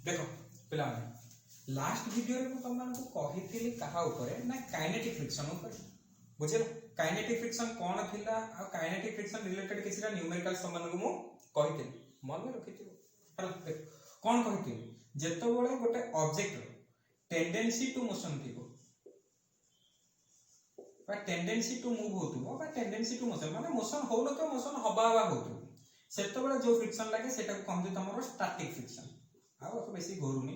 देखो पिला last video रे तुम मानकु कहिथिली कहा ऊपर ना काइनेटिक फ्रिक्शन ऊपर बुझिल काइनेटिक फ्रिक्शन कोन थिला आ काइनेटिक फ्रिक्शन रिलेटेड किछरा न्यूमेरिकल संबंध को मु कहिथिली मन में रखिथिबो हला देखो कोन कहिथिली जेतो बेले गोटे ऑब्जेक्ट टेंडेंसी टू मोशन थिबो बा टेंडेंसी टू मूव होतुबो बा टेंडेंसी टू मोशन माने मोशन होलो तो मोशन हबावा होतु सेतो बेले जो फ्रिक्शन लागे सेटा को कहते तमरो स्टैटिक फ्रिक्शन आ तो बेसी घोरुनी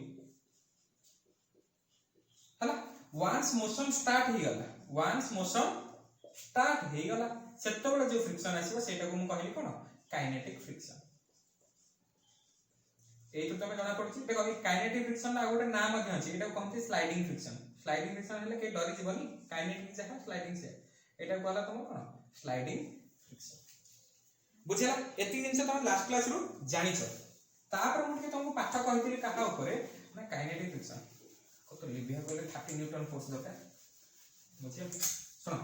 हला वंस मोशन स्टार्ट ही गला वंस मोशन स्टार्ट ही गला सेतो बेले जो फ्रिक्शन आसीबो सेटा को मु कहली कोन काइनेटिक फ्रिक्शन एई तो तमे जाना पड़छि देखो ए काइनेटिक फ्रिक्शन ना गोटे नाम मध्ये अछि एटा कहते स्लाइडिंग फ्रिक्शन हेले के डरि जीवनी काइनेटिक जहा स्लाइडिंग से एटा कहला तुम कोन स्लाइडिंग फ्रिक्शन बुझिला एति दिन से तुम लास्ट क्लास रु जानि छ तापर मु के तुमको पाठ कहितली कहा ऊपर ना काइनेटिक फ्रिक्शन को तो लिबिया बोले 30 न्यूटन फोर्स दरकार बुझिया सुनो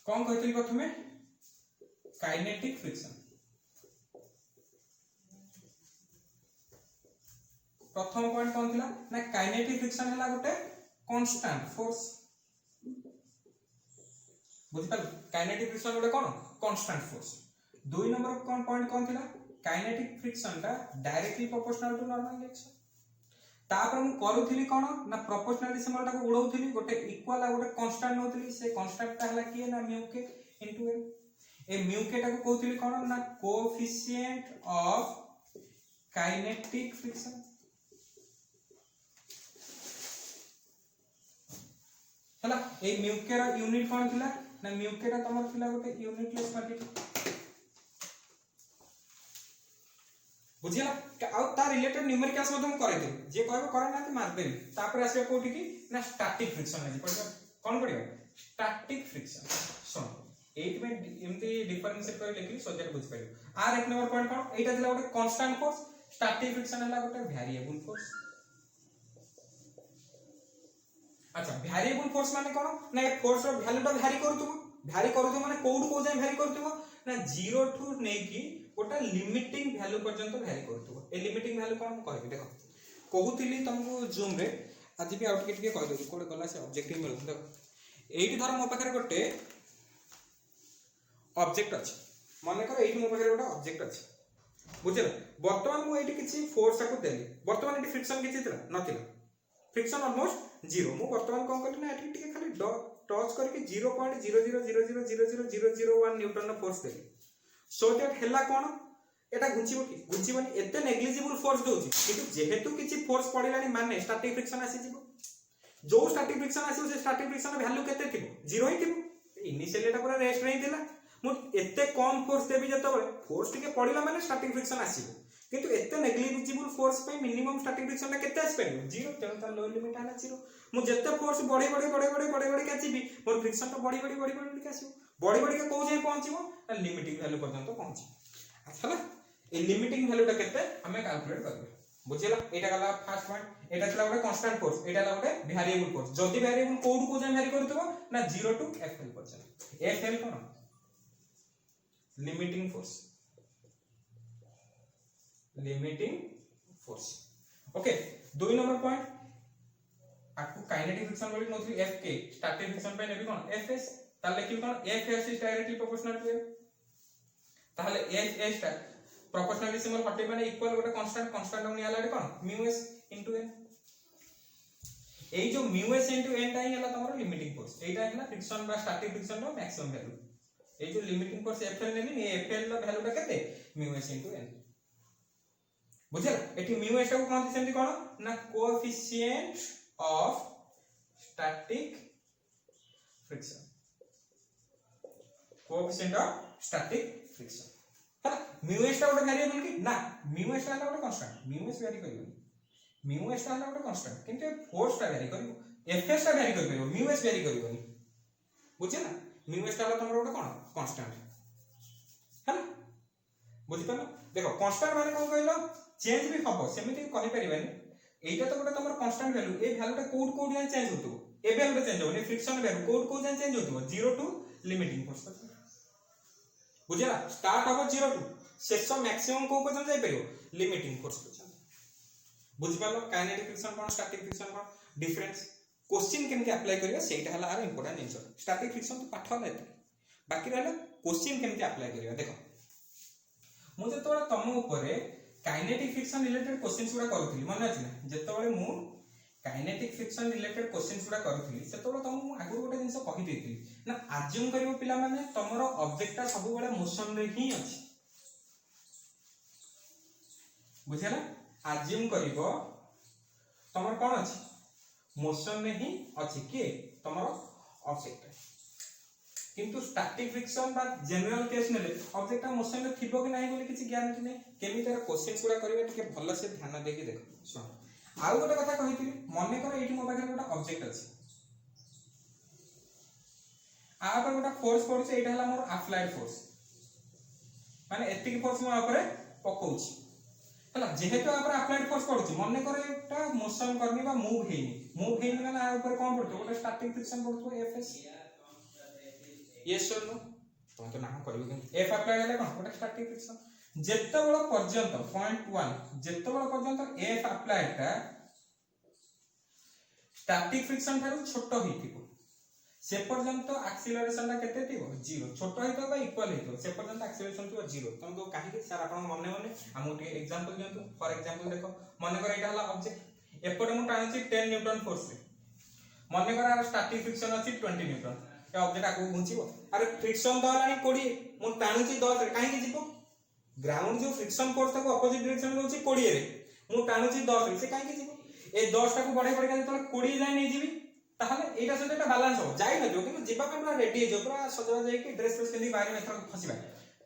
कोन कहितली प्रथमे काइनेटिक फ्रिक्शन प्रथम पॉइंट कोन थिला ना काइनेटिक फ्रिक्शन हला गोटे कांस्टेंट फोर्स बुझिपाल काइनेटिक फ्रिक्शन गोटे कोन कांस्टेंट फोर्स दो नंबर कोन पॉइंट कोन थिला काइनेटिक फ्रिक्शन ता directly proportional to normal direction तापर मु करूथिली कोन ना प्रोपोर्शनल सिंबल ता को उडौथिली गोटे इक्वल आ गोटे कांस्टेंट नोथिली से कांस्टेंट ता हला किए ना म्यू के इनटू एन ए म्यू के ता को कहथिली कोन ना कोएफिशिएंट ऑफ काइनेटिक फ्रिक्शन हला ए म्यूके रा यूनिट कोन थिला ना म्यूके रा तमर थिला गोटे यूनिटलेस क्वांटिटी बुझिला आ ता रिलेटेड न्यूमेरिकल्स मधम करे दे जे कहबो करे ना मार देबी तापर आसे कोठी की ना स्टैटिक फ्रिक्शन है पड़िबो कोन पड़िबो स्टैटिक फ्रिक्शन सुन 8 में एमती डिफरेंशिएट कर लेखिली सो दैट बुझ पाइबो आर एक नंबर पॉइंट कोन एटा थिला गोटे कांस्टेंट फोर्स स्टैटिक फ्रिक्शन हला गोटे वेरिएबल फोर्स अच्छा वेरिएबल फोर्स माने कोन ना ए फोर्स रो वैल्यू टा वेरी करथु माने कोड को जाय वेरी करथु ना 0 टू नै की ओटा लिमिटिंग वैल्यू पर्यंत वेरी करथु ए लिमिटिंग वैल्यू कोन कहबी देखो कहूतिली तुमको जूम रे आज भी आउट टिके कह दउ कोड गला से ऑब्जेक्टिव मिल देखो एठी धर मो पाखरे गोटे ऑब्जेक्ट अछि माने कर एठी मो पाखरे गोटे ऑब्जेक्ट अछि बुझिला वर्तमान मु एठी किछि फोर्स को देली वर्तमान एठी फ्रिक्शन किछि थिला नथिला फ्रिक्शन ऑलमोस्ट 0 मु वर्तमान कोन करली ना एठी टिके खाली टच करके 0.000000001 न्यूटन फोर्स देली सो दैट हेला कोन एटा घुंचीबो की घुंचीबनी एते नेग्लिजिबल फोर्स दोची किंतु जेहेतु किछि फोर्स पडिलानी माने स्टैटिक फ्रिक्शन आसी जिवो जो स्टैटिक फ्रिक्शन आसी से स्टैटिक फ्रिक्शन वैल्यू केते थिबो 0 ही थिबो इनिशियली एटा पूरा रेस्ट नहीं दिला मु एते कम फोर्स देबी जतो बळे फोर्स टिके पडिला माने स्टैटिक फ्रिक्शन आसीबो किंतु एते नेग्लिजिबल फोर्स पे मिनिमम स्टैटिक फ्रिक्शन केते आसी परिबो 0 तेन त लो लिमिट आला 0 मु जत्ते फोर्स बड़ी काचिबी मोर फ्रिक्शन तो बड़ी के आसीबो बड़ी के को जाय पहुंचीबो लिमिटिंग वैल्यू पर्यंत पहुंची अच्छा ना ए लिमिटिंग वैल्यू ता केते हमें कैलकुलेट करबे बुझिला एटा गला फर्स्ट पॉइंट एटा छला गोटे कांस्टेंट फोर्स एटा ला गोटे वेरिएबल फोर्स जदी वेरिएबल कोड को जाय वेरी करथबो ना 0 टू fl पर्यंत fl कोन limiting force okay 2 number point आपको काइनेटिक फ्रिक्शन बोली नोथि Fk स्टैटिक फ्रिक्शन पे नेबी कोन Fs ता लेखि कोन Fs is directly proportional to ताहले Fs ता प्रोपोर्शनल सिंबल हटे माने इक्वल गोटे कांस्टेंट होनी आला कोन μs * n एई जो μs * n टाइ हला तमरो लिमिटिंग फोर्स एटा हला फ्रिक्शन बा स्टैटिक फ्रिक्शन रो मैक्सिमम वैल्यू एई जो लिमिटिंग फोर्स Fl नेबी ए Fl रो वैल्यू ता केते μs * n बुझला एठी μs को कोन सेमति कोन ना coefficient of static friction coefficient of static friction है μs टा गोटे वेरिएबल की ना μs टा गोटे कांस्टेंट μs वेरी करिवनी μs टा गोटे कांस्टेंट किंतु फोर्स टा वेरी करिवो fs टा वेरी करिवो μs वेरी करिवनी बुझिला μs टा तमरो गोटे कोन कांस्टेंट है बुझि पालो देखो कांस्टेंट माने कोन कहलो चेंज भी हबो सेमिति कहि परिबानी एटा तो गोटे तमरो कांस्टेंट वैल्यू ए वैल्यू टा कोड जाय चेंज होतो ए वैल्यू चेंज होनी फ्रिक्शन वैल्यू कोड जाय चेंज होतो 0 टू लिमिटिंग फोर्स बुझिला स्टार्ट हो 0 टू शेष मैक्सिमम को पर्यंत जाय परियो लिमिटिंग फोर्स पर्यंत बुझि पालो काइनेटिक फ्रिक्शन कोन स्टैटिक फ्रिक्शन कोन डिफरेंस क्वेश्चन केमती अप्लाई करिया सेटा हला आर इंपोर्टेंट जिंस स्टैटिक फ्रिक्शन तो पाठ हला बाकी रहला क्वेश्चन केमती अप्लाई करिया देखो मु जेतोळे तम ऊपरे काइनेटिक फ्रिक्शन रिलेटेड क्वेश्चंस गुडा करूथली मन अछि ना जेतोळे मु काइनेटिक फ्रिक्शन रिलेटेड क्वेश्चंस गुडा करूथली सेतोळे तम मु आगु गोटे जिंस कहि देथली ना अज्यूम करिवो पिला माने तमरो ऑब्जेक्टटा सब बेले मोशन रे ही अछि बुझिला अज्यूम करिवो तमर कोन अछि मोशन रे ही अछि के तमरो ऑब्जेक्ट किंतु स्टैटिक फ्रिक्शन बा जनरल केस नेले ऑब्जेक्ट मोशन रे थिबो कि नाही बोले किछि ग्यारंटी नै केमि तार क्वेश्चंस गुडा करिवे टिके भलो से ध्यान देके देखो सुन आउ गोटे कथा कहिथिली मने कर एठी मो पाखरे गोटा ऑब्जेक्ट अछि आ पर गोटा फोर्स पड़छ एटा हला मोर अप्लाइड फोर्स माने एतिक फोर्स मो ऊपर पकोछि हला जेहेतु ऊपर अप्लाइड फोर्स पड़छ मने कर एटा मोशन करनी बा मूव हेनी माने आ ऊपर कोन पड़तो गोटा स्टैटिक फ्रिक्शन पड़तो एफएस यस और नो तुम तो ना करियो कि एफ अप्लाई हले कोन गोटा स्टैटिक फ्रिक्शन जेतबेला पर्यंत पॉइंट 1 जेतबेला पर्यंत एफ अप्लाइडटा स्टैटिक फ्रिक्शन थारु छोटो हिथिबो से पर्यंत एक्सीलरेशन केते थिबो 0 छोटो हितो बा इक्वल हितो से पर्यंत एक्सीलरेशन थिबो 0 तुम को काहे कि सर आपन मने मने हमु के एग्जांपल दियंतु फॉर एग्जांपल देखो मने कर एटा हला ऑब्जेक्ट एपटे मु टाणुची 10 न्यूटन फोर्स रे मने कर आर स्टैटिक फ्रिक्शन अछि 20 न्यूटन ए ऑब्जेक्ट आगु घुंचीबो अरे फ्रिक्शन तो हलानी 20 मु टाणुची 10 रे काहे कि जीवो ग्राउंड जो फ्रिक्शन फोर्स ताको अपोजिट डायरेक्शन में होची 20 रे मु टाणुची 10 रे से काहे कि जीवो ए 10 टाको बढ़ाई बढ़ाई के तले 20 जाय नै जीवी ताहले एटा सहित एटा बैलेंस हो जाय न जो कि जीवा पे पूरा रेडी जो पूरा सजवा जाय कि ड्रेस फ्रेस पिंदी बाहर में थर फसीबा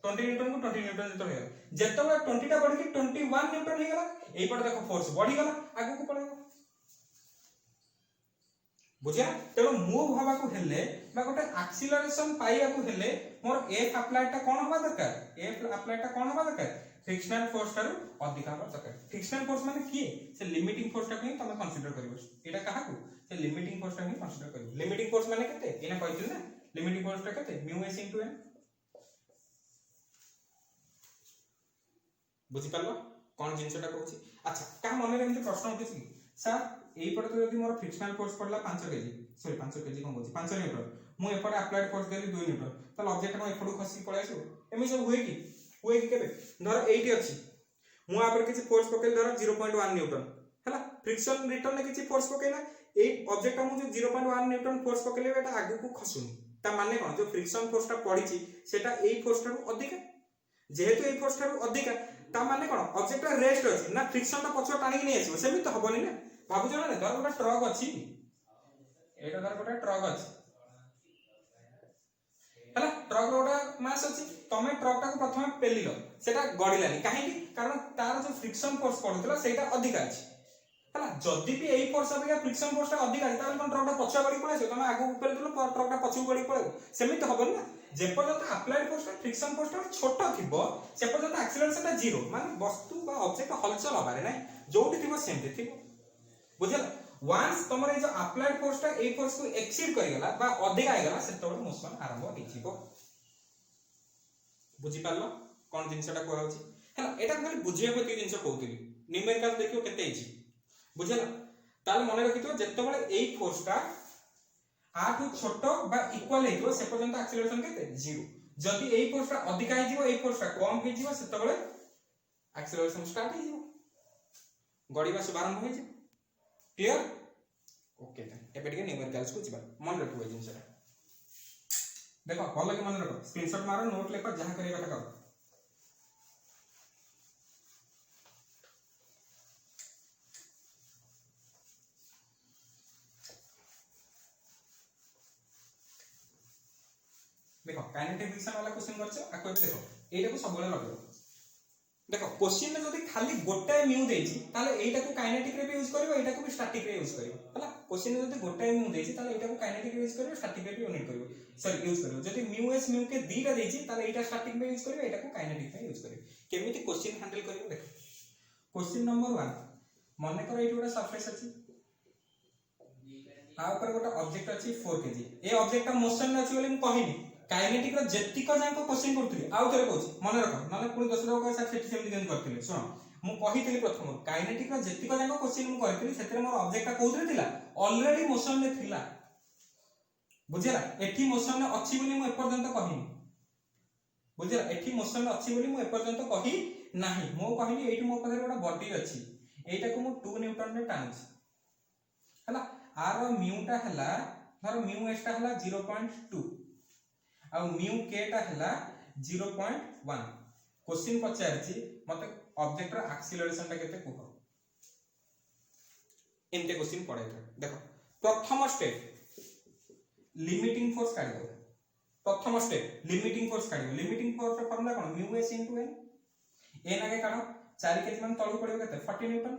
20 न्यूटन को 20 न्यूटन जतो हे जेतबे 20 टा बढ़ी 21 न्यूटन हे गला एई पर देखो फोर्स बढ़ी गला आगु को पळेबो बुझिया तेरो मूव हवा को हेले बा गोटे एक्सीलरेशन पाइया को हेले मोर एफ अप्लाइड ता कोन हवा दरकार एफ अप्लाइड ता कोन हवा दरकार फ्रिक्शनल फोर्स तारु अधिक हवा दरकार फ्रिक्शनल फोर्स माने की से लिमिटिंग फोर्स ता को तमे कंसीडर करिवो एटा कहा को से लिमिटिंग फोर्स ता को कंसीडर करिवो लिमिटिंग फोर्स माने केते एना कहथिल ना लिमिटिंग फोर्स ता केते म्यू एस इनटू एन बुझि पालो कोन जिंसटा कहूची अच्छा का मन रे एमते प्रश्न उठिछि सर एई पर तो यदि मोर फ्रिक्शनल फोर्स पड़ला 5 केजी सॉरी 5 केजी कोन कहूची 5 न्यूटन मु एपर अप्लाइड फोर्स देली 2 न्यूटन त ऑब्जेक्ट को एपडू खसी पळे आसो एमि सब हुए कि केबे धर 80 अछि मु आ पर किछि फोर्स पकेल धर 0.1 न्यूटन हला फ्रिक्शन रिटर्न ने किछि फोर्स पकेला ए ऑब्जेक्ट मु जो 0.1 न्यूटन फोर्स पकेले एटा आगु को खसुनी ता माने कोन जो फ्रिक्शन फोर्स ता पड़ीची सेटा एई फोर्स तारु अधिक जेहेतु एई फोर्स तारु अधिक ता माने कोन ऑब्जेक्ट रेस्ट अछि ना फ्रिक्शन ता पछो टाणी नै आसीबो सेमि तो हबोनी ना भाबु जणा ने धर गोटा ट्रक अछि एटा धर गोटा ट्रक अछि हला ट्रक रोटा मास अछि तमे ट्रक टा को प्रथमे पेलिलो सेटा गडिलानी काहे कि कारण तार जो फ्रिक्शन फोर्स पडुतला सेटा अधिक अछि हला जदी भी एई फोर्स अबिका फ्रिक्शन फोर्स टा अधिक अछि ताले कोन ट्रक टा पछा गडी पळे तमे आगु पेल दिलो ट्रक टा पछु गडी पळे सेमि तो हबो ना जे पर्यंत अप्लाइड फोर्स टा फ्रिक्शन फोर्स टा छोटो थिबो से पर्यंत एक्सीलरेशन टा 0 माने वस्तु बा ऑब्जेक्ट हलचल हबारे नै जोटी थिबो सेमते थिबो बुझला वंस तमरे जो अप्लाइड फोर्स टा ए फोर्स को एक्सीड करि गला बा अधिक आइ गला सेतोड मोशन आरंभ होइथिबो बुझि पालो कोन जिंसटा को होउची हला एटा खाली बुझिया पति जिंस कहउतिली न्यूमेरिकल देखियो केते इजी बुझला ताले मने रखितो जेतबेले ए फोर्स टा आठु छोटो बा इक्वल हेइतो से पर्यंत एक्सीलरेशन केते 0 जदी ए फोर्स टा अधिक आइ जिवो ए फोर्स टा कम हे जिवो सेतबेले एक्सीलरेशन स्टार्ट हे जिवो गडीबा शुभारंभ होई जिवो क्लियर ओके एबे टिके न्यूमेरिकल्स को जिबा मन रखिबो जिंसटा देखो भलो के मन रखो स्क्रीनशॉट मारो नोट लेकर जहां करिया कथा करो देखो काइनेटिक फ्रिक्शन वाला क्वेश्चन करछो आको देखो एटा को सब बेले लगो देखो क्वेश्चन में जदी खाली गोटाए म्यू देछि ताले एटा को काइनेटिक रे भी यूज करबो एटा को भी स्टैटिक रे यूज करबो हला क्वेश्चन में जदी गोटाए म्यू देछि ताले एटा को काइनेटिक रे यूज करबो स्टैटिक रे भी यूनिट करबो सॉरी यूज करबो जदी म्यू एस म्यू के दीटा देछि ताले एटा स्टैटिक में यूज करबो एटा को काइनेटिक में यूज करबो केमिति क्वेश्चन हैंडल करबो देखो क्वेश्चन नंबर 1 माने करो एटा गोटा सरफेस अछि आ ऊपर गोटा ऑब्जेक्ट अछि 4 केजी ए ऑब्जेक्ट का मोशन अछि बोली हम कहिनी काइनेटिक रो जेतिक जांको क्वेश्चन करथि आउ थरे कहू मन रख माने पुनी 10 रो का सेट सेम दिन करथिले सुनो मु कहितली प्रथम काइनेटिक रो जेतिक जाको क्वेश्चन मु करथिली सेतरे मोर ऑब्जेक्ट कोउथरे थिला ऑलरेडी मोशन में थिला बुझिला एठी मोशन में अछि बोली मु एपर्यंत कहिनी बुझिला एठी मोशन में अछि बोली मु एपर्यंत कहि नाही मो कहली एठी मो पाखरे गोटा बॉडी अछि एटा को मु 2 न्यूटन में टानुछि हला आर म्यूटा हला धर म्यू एस टा हला 0.2 आ म्यू के टा हला 0.1 क्वेश्चन पचारछि मते ऑब्जेक्ट रो एक्सीलरेशन टा केते कुह इनते क्वेश्चन पड़े देखो प्रथम स्टेप लिमिटिंग फोर्स काढी दो प्रथम स्टेप लिमिटिंग फोर्स काढी लिमिटिंग फोर्स रो फॉर्मूला कोन mu S into N N आगे काढो 4 केजी मान तळु पड़िबो केते 40 न्यूटन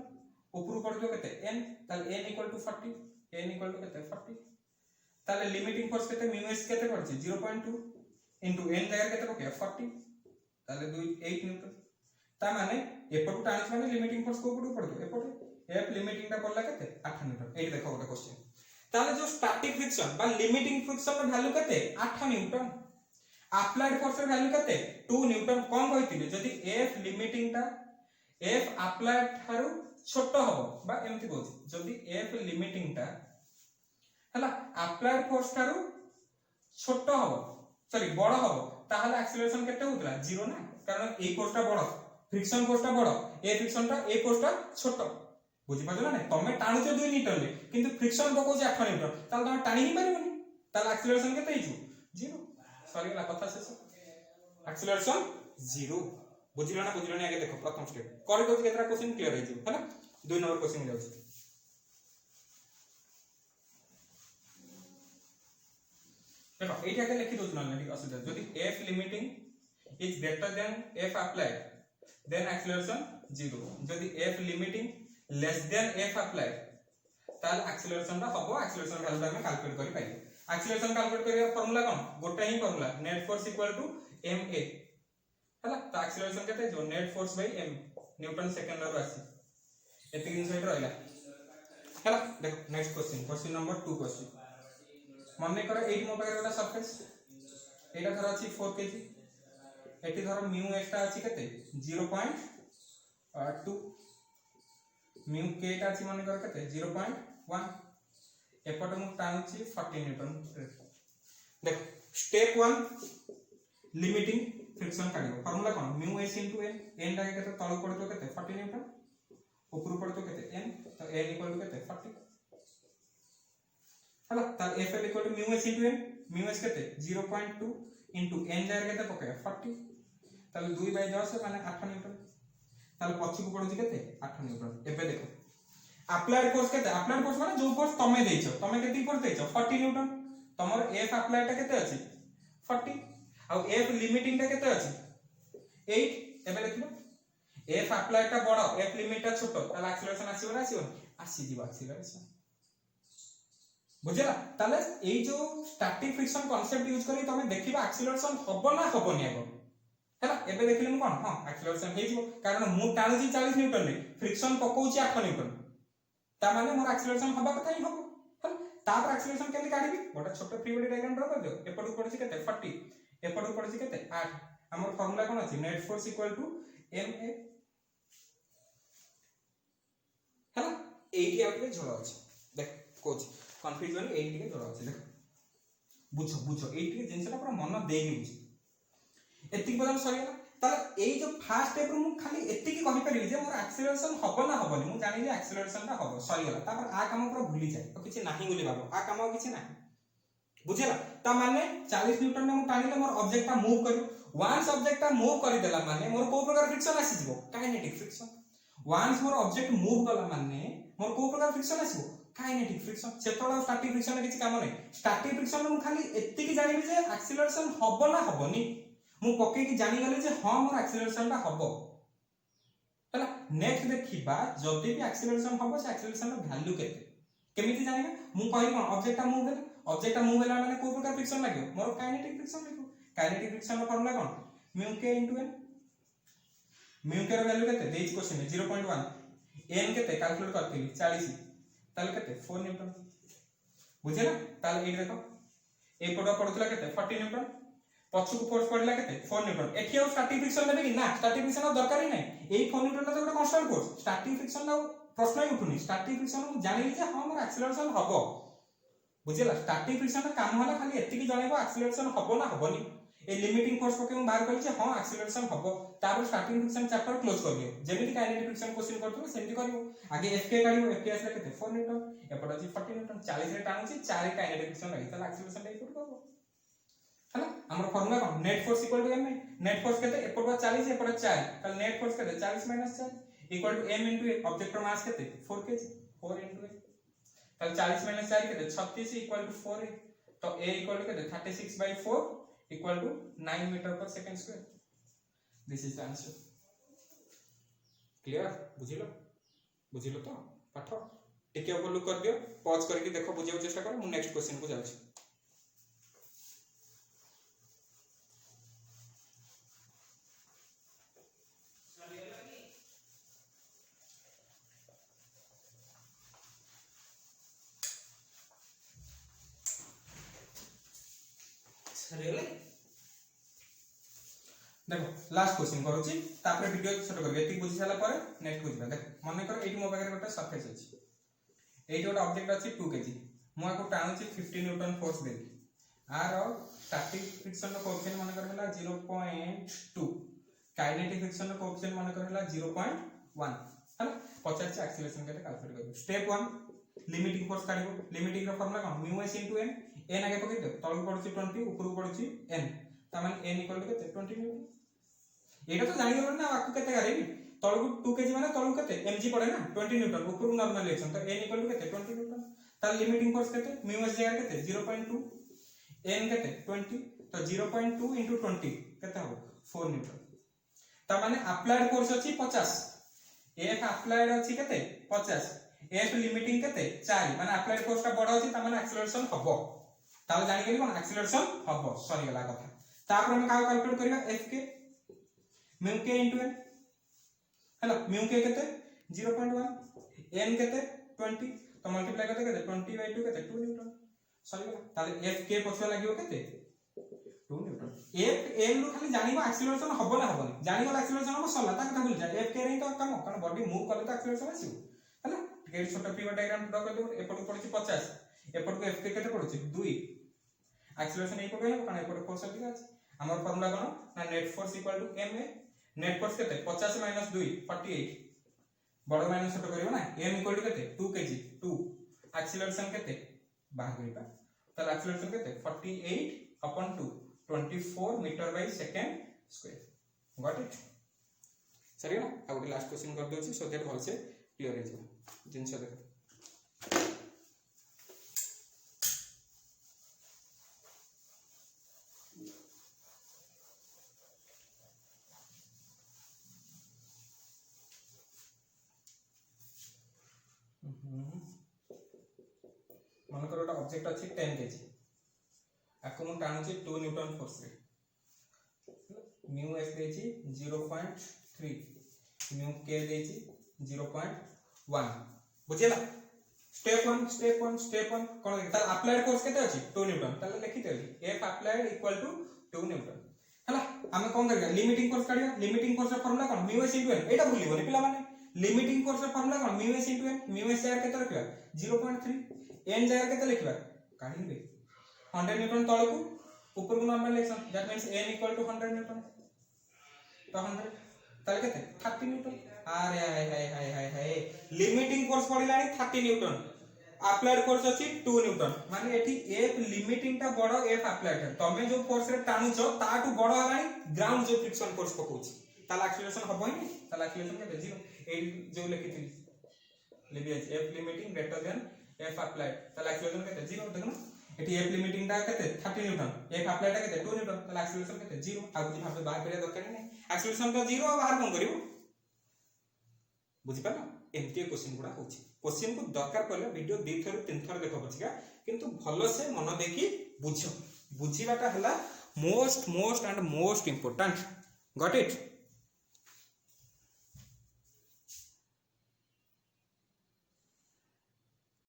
ऊपर पड़िबो केते n ताले n equal to 40 n equal to केते 40 ताले लिमिटिंग फोर्स केते म्यू एस केते पड़छि 0.2 इनटू n जगह केते पके 40 ताले 8 न्यूटन ता माने एपटू टाइम्स माने लिमिटिंग फोर्स को पड़ो पड़ो एपटे f लिमिटिंग टा पड़ला केते 8 न्यूटन एई देखो गोटे क्वेश्चन ताले जो स्टैटिक फ्रिक्शन बा लिमिटिंग फ्रिक्शन रो वैल्यू केते 8 न्यूटन अप्लाइड फोर्स रो वैल्यू केते 2 न्यूटन कोन कहितिले जदी f लिमिटिंग टा f अप्लाइड थारु छोटो हबो बा एमति कहू जदी f लिमिटिंग टा हला अप्लाइड फोर्स थारु छोटो हबो सॉरी बड़ हबो ताहले एक्सीलरेशन केते होतला 0 ना कारण ए फोर्स टा बड़ फ्रिक्शन फोर्स टा बड़ ए फ्रिक्शन टा ए फोर्स टा छोटो बुझि पाजला ना तमे टाणुछ 2 न्यूटन ले किंतु फ्रिक्शन पकोछ 8 न्यूटन ताल तमे टाणी ही परिबोनी ताल एक्सीलरेशन केते हिजु 0 सॉरी ला कथा शेष एक्सीलरेशन 0 बुझिलो ना आगे देखो प्रथम स्टेप करे दो केतरा क्वेश्चन क्लियर हे हैला 2 नंबर क्वेश्चन जाउछ देखो एठी आगे लिखि दोछ ना ठीक असुविधा जदी f limiting is greater than f applied then acceleration 0 जदी f limiting less than f applied ताल एक्सीलरेशन ता हबो एक्सीलरेशन वैल्यू हम कैलकुलेट करि पाइ एक्सीलरेशन कैलकुलेट करिया फार्मूला कोन गोटे ही formula net force equal to ma हला तो एक्सीलरेशन केते जो net force by m Newton second रो आसी एति दिन साइड रहला हला देखो नेक्स्ट क्वेश्चन नंबर 2 क्वेश्चन मानने करो एट मो पाकर वाला सरफेस एटा धर अछि 4 केजी एटी धर म्यू एक्स टा अछि केते 0.2 म्यू के टा अछि मानने करो केते 0.1 एपट मु टानुछि 40 न्यूटन देखो स्टेप 1 लिमिटिंग फ्रिक्शन काढिबो फार्मूला कोन mu S into N N टा केते तळु पडतो केते 40 न्यूटन ऊपर पडतो केते n तो n इक्वल टू केते 40 हला त f equal to mu S into n mu s केते 0.2 इनटू n जार केते पके 40 ताले 2 बाय 10 माने 8 न्यूटन ताले पछी को पडुची केते 8 न्यूटन एबे देखो अप्लाइड फोर्स केते अप्लाइड फोर्स माने जो फोर्स तमे देइछो तमे केते फोर्स देइछो 40 न्यूटन तमर f अप्लाइड टा केते अछि 40 आ f लिमिटिंग टा केते अछि 8 एबे देखिलो f अप्लाइड टा बड़ f लिमिट टा छोटो ताला एक्सीलरेशन आसीबो ना आसीबो आसी जीवा एक्सीलरेशन बुझला ताले एई जो स्टैटिक फ्रिक्शन कांसेप्ट यूज करी तमे देखिबा एक्सीलरेशन हबो ना हबोनी आगो हैला एबे देखिले मु कोन हां एक्सीलरेशन हे जीवो कारण मु टाणुची 40 न्यूटन ले फ्रिक्शन पकोउची 8 न्यूटन ता माने मोर एक्सीलरेशन हबा कथा ही हबो हैला तापर एक्सीलरेशन केमि काढिबी गोटा छोटो फ्री बॉडी डायग्राम ड्रा कर दियो एपडू पडची केते 40 एपडू पडची केते 8 हमर फार्मूला कोन अछि net force equal to ma हैला एटी आउट झोला अछि देख कोच कंफ्यूजन एटी के झोला अछि देख बुझो एटी के जिंसटा पूरा मन देई बुझ एति बदल सरीला त एई जो फर्स्ट स्टेप रु मु खाली एति की कहि परिबी जे मोर एक्सीलरेशन हबो ना हबोनी मु जानि जे एक्सीलरेशन ता हबो सरीला तापर आ काम पूरा भूली जाय तो किछि नाही बोली बाबू आ काम किछि नाही बुझेला ता माने 40 न्यूटन में मु टानिले मोर ऑब्जेक्ट ता मूव करू वंस ऑब्जेक्ट ता मूव करि देला माने मोर को प्रकार फ्रिक्शन आसी जिवो काइनेटिक फ्रिक्शन वंस मोर ऑब्जेक्ट मूव कला माने मोर को प्रकार फ्रिक्शन आसीबो काइनेटिक फ्रिक्शन सेतोला स्टैटिक फ्रिक्शन किछि काम नै स्टैटिक फ्रिक्शन मु खाली एति की जानिबी जे एक्सीलरेशन हबो ना हबोनी मु पके की जानि गले जे हां मोर एक्सीलरेशन ता हबो हला नेक्स्ट देखिबा जदी भी एक्सीलरेशन हबो से एक्सीलरेशन रो वैल्यू केते केमिति जानिबा मु कहि कोन ऑब्जेक्ट ता मूव भेला ऑब्जेक्ट मूव होला माने को प्रकार फ्रिक्शन लागियो मोर काइनेटिक फ्रिक्शन लिखो काइनेटिक फ्रिक्शन रो फार्मूला कोन म्यू के इनटू एन म्यू के रो वैल्यू केते देइछ क्वेश्चन में 0.1 एन केते कैलकुलेट करथिली 40 ताले केते 4 न्यूटन बुझे ना ताले एई देखो ए पडो पडुतला केते 40 न्यूटन पछकु फोर्स पड़ला केते 4 न्यूटन एठी और स्टैटिक फ्रिक्शन लेबे कि ना स्टैटिक फ्रिक्शन दरकार ही नै एई 4 न्यूटन तो गोटे कांस्टेंट फोर्स स्टैटिक फ्रिक्शन ना प्रश्न ही उठुनी स्टैटिक फ्रिक्शन मु जानिली जे हां मोर एक्सेलरेशन हबो बुझिला स्टैटिक फ्रिक्शन का काम होला खाली एति की जणेबो एक्सेलरेशन हबो ना हबोनी ए लिमिटिंग फोर्स पके हम बाहर करी जे हां एक्सेलरेशन हबो तापर स्टार्टिंग फ्रिक्शन चैप्टर क्लोज कर दियो जेमिति काइनेटिक फ्रिक्शन क्वेश्चन करथु सेमति करियो आगे एफके काढियो एफके आसला केते 4 न्यूटन एपट अछि 40 न्यूटन 40 रे टाणुची 4 काइनेटिक फ्रिक्शन लागि तला एक्सेलरेशन लागि पुट करबो हला हमर फार्मूला कोन net force equal to m net force केते एपट 40 एपट 4 तल नेट फोर्स केते 40 - 4 equal to m * object mass केते 4 kg 4 * तल 40 - 4 केते 36 इक्वल टू 4 तो a इक्वल टू केते 36/4 equal to 9 meter per second square. This is the answer. Clear? बुझिलो तो पाठ टिके ऊपर लुक कर दियो पॉज करके देखो बुझियो चेष्टा करो मु नेक्स्ट क्वेश्चन को जाउछी देखो लास्ट क्वेश्चन करूची तापर वीडियो छोट करबे एति बुझि साला पर नेक्स्ट बुझबा देख मन कर एटी मो पाखरे गोटे सरफेस अछि एटी गोटे ऑब्जेक्ट अछि 2 kg मु आको टाणुची 50 न्यूटन फोर्स दे आर स्टैटिक फ्रिक्शन रो कोएफिशिएंट मन कर हला 0.2 काइनेटिक फ्रिक्शन रो कोएफिशिएंट मन कर हला 0.1 हला पचार से एक्सीलरेशन केते कैलकुलेट करियो स्टेप 1 लिमिटिंग फोर्स काढिबो लिमिटिंग रो फार्मूला कोन म्यू s * n n आगे पकई दे तळु पडुची 20 ऊपर पडुची n त माने n = केते 20 न्यूटन एटा तो जानि गलो ना आकु केते गारेबी तळु 2 kg माने तळु केते mg पड़े ना 20 न्यूटन ऊपर नॉर्मल रिएक्शन तो n = केते 20 न्यूटन तार लिमिटिंग फोर्स केते म्यू s जगह केते 0.2 n केते 20 तो 0.2 * 20 केते हो 4 न्यूटन त माने अप्लाइड फोर्स अछि 50 f अप्लाइड अछि केते 50 f लिमिटिंग केते 4 माने अप्लाइड फोर्स का बडा अछि त माने एक्सेलरेशन हबो ताल जानि गेली कोन एक्सेलरेशन हबो सरी गेला कथा तापर हम का कैलकुलेट करिवा f के म्यू k * n हैला म्यू k केते 0.1 n केते 20 तो मल्टीप्लाई करते केते 20/2 केते 2 न्यूटन सही गेला ताले f k पछवा लागियो केते 2 न्यूटन f l लो खाली जानिबा एक्सेलरेशन हबो ना हबो जानि गला एक्सेलरेशन हबो सला ता कथा भूल जा f k रे तो काम कारण बॉडी मूव करले तो एक्सेलरेशन आसीबो हैला टिके छोटा पिवट डायग्राम ड्रा कर दो एपट पड़छि 50 एपट को f k केते पड़छि 2 एक्सेलरेशन एपट हे कारण एपट फोर्स अधिक अछि हमर फार्मूला कोन ना net force equal to ma net force केते 50 - 2 48 बड़ माइनस छोट करियो ना m इक्वल टू केते 2 kg 2 एक्सेलरेशन केते बाहर करिबा त एक्सेलरेशन केते 48/2 24 metre by second square got it सरी ना आ गोटे लास्ट क्वेश्चन कर दोछि सो दैट भलसे क्लियर हे जे जिंस देखो मन कर ऑब्जेक्ट अछि 10 kg आको मु टाणुची 2 न्यूटन फोर्स रे म्यू s देछि 0.3 म्यू k देछि 0.1 बुझिला स्टेप 1 कोन त अप्लाइड फोर्स केते अछि 2 न्यूटन तले लिखि देली f applied equal to 2 newton हला हम कोन करिया लिमिटिंग फोर्स काढिया लिमिटिंग फोर्स रा फार्मूला कोन म्यू s * n एटा भूलिबोनी पिला माने लिमिटिंग फोर्स रा फार्मूला कोन mu s * n mu s जगह केते रखिबा 0.3 n जगह केते लिखिबा काढिबे 100 न्यूटन तळकू ऊपर को normal reaction that means n = 100 newton तो 100 तले केते 30 न्यूटन अरे हाय लिमिटिंग फोर्स पडिलानी 30 न्यूटन अप्लाइड फोर्स अछि 2 न्यूटन माने एठी f लिमिटिंग ता बडो f अप्लाइड तमे जो फोर्स रे टाणुचो ताटू बडो हलानी ग्राउंड जो फ्रिक्शन फोर्स पकोछि ताला एक्सेलरेशन हबो ही ताला एक्सेलरेशन केते 0 ए जो लिखिथिली लेबी f limiting greater than f applied ताला एक्सेलरेशन केते 0 देखना एठी f लिमिटिंग ता केते 30 न्यूटन f अप्लाइड ता केते 2 न्यूटन ताला एक्सेलरेशन केते 0 आ बुझी भाबे बाहर करिया दरकार नै एक्सेलरेशन तो 0 आ बाहर कोन करिवो बुझी पाला एमती क्वेश्चन गुडा होछि क्वेश्चन को दरकार पड़ले वीडियो 2 थर 3 थर देखो पछिका किंतु भलो से मन देखि बुझो बुझीबाटा हला most and most important got it